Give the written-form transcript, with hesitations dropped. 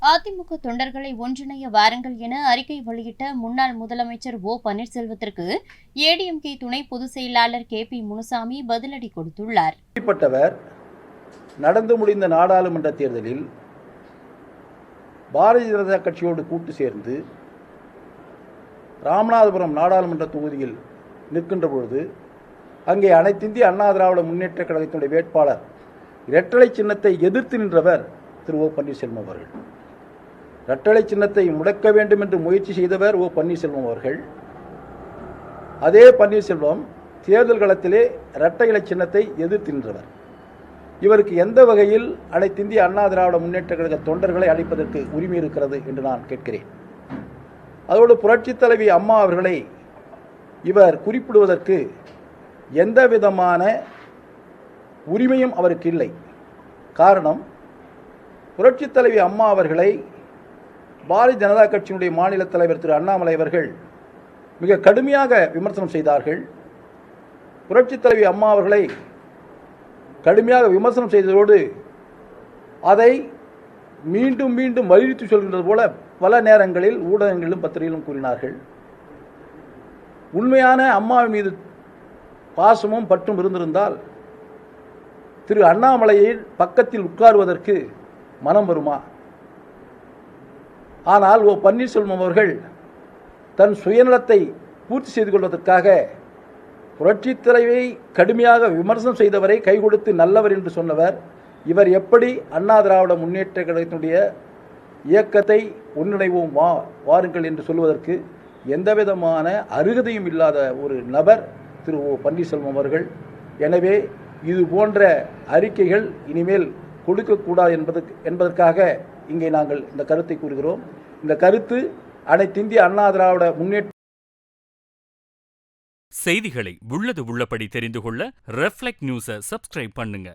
அதிமுக தொண்டர்களை ஒன்றிணைய வாருங்கள் என அறிக்கை வெளியிட்ட முன்னாள் முதலமைச்சர் ஓ பன்னீர்செல்வத்திற்கு ஏடிஎம்கே துணை பொதுச் செயலாளர் கே.பி. முனுசாமி பதிலடி கொடுத்துள்ளார். நடந்து முடிந்த நாடாளுமன்ற தேர்தலில் பாரதிய ஜனதா கட்சியோடு கூட்டு சேர்ந்து ராமநாதபுரம் நாடாளுமன்ற தொகுதியில் நிற்கின்ற பொழுது அங்கே அனைத்திந்திய அண்ணா திராவிட முன்னேற்ற கழகத்தினுடைய வேட்பாளர் இரட்டலை சின்னத்தை எதிர்த்து நின்றவர் திரு ஓ பன்னீர்செல்வம் அவர்கள். இரட்டலை சின்னத்தை முடக்க வேண்டும் என்று முயற்சி செய்தவர் ஓ பன்னீர்செல்வம் அவர்கள். அதே பன்னீர்செல்வம் தேர்தல் களத்திலே இரட்டை இலை சின்னத்தை எதிர்த்து நின்றவர். இவருக்கு எந்த வகையில் அனைத்திந்திய அண்ணா திராவிட முன்னேற்ற கழக தொண்டர்களை அழைப்பதற்கு உரிமை இருக்கிறது என்று நான் கேட்கிறேன். அதோடு புரட்சித் தலைவி அம்மா அவர்களை இவர் குறிப்பிடுவதற்கு எந்த விதமான உரிமையும் அவருக்கு இல்லை. காரணம், புரட்சித் தலைவி அம்மா அவர்களை பாரதிய ஜனதா கட்சியினுடைய மாநில தலைவர் திரு அண்ணாமலை அவர்கள் மிக கடுமையாக விமர்சனம் செய்தார்கள். புரட்சித் தலைவி அம்மா அவர்களை கடுமையாக விமர்சனம் செய்ததோடு அதை மீண்டும் மீண்டும் வலியுறுத்தி சொல்கின்றது போல பல நேரங்களில் ஊடகங்களிலும் பத்திரிகையிலும் கூறினார்கள். உண்மையான அம்மாவின் மீது பாசமும் பற்றும் இருந்திருந்தால் திரு அண்ணாமலையை பக்கத்தில் உட்காருவதற்கு மனம் வருமா? ஆனால் ஓ பன்னீர்செல்வம் அவர்கள் தன் சுயநலத்தை பூர்த்தி செய்து கொள்வதற்காக புரட்சித் தலைவியை கடுமையாக விமர்சனம் செய்தவரை கை கொடுத்து நல்லவர் என்று சொன்னவர். இவர் எப்படி அண்ணா திராவிட முன்னேற்ற கழகத்தினுடைய இயக்கத்தை ஒன்றிணைவோம் வாருங்கள் என்று சொல்வதற்கு எந்தவிதமான அருகதையும் இல்லாத ஒரு நபர் திரு ஓ பன்னீர்செல்வம் அவர்கள். எனவே இது போன்ற அறிக்கைகள் இனிமேல் கொடுக்கக்கூடாது என்பதற்காக இங்கே நாங்கள் இந்த கருத்தை கூறுகிறோம். இந்த கருத்து அனைத்திந்திய அண்ணா திராவிட முன்னேற்ற செய்திகளை உள்ளது உள்ளபடி தெரிந்து கொள்ள ரெஃப்ளெக்ட் நியூஸை சப்ஸ்கிரைப் பண்ணுங்க.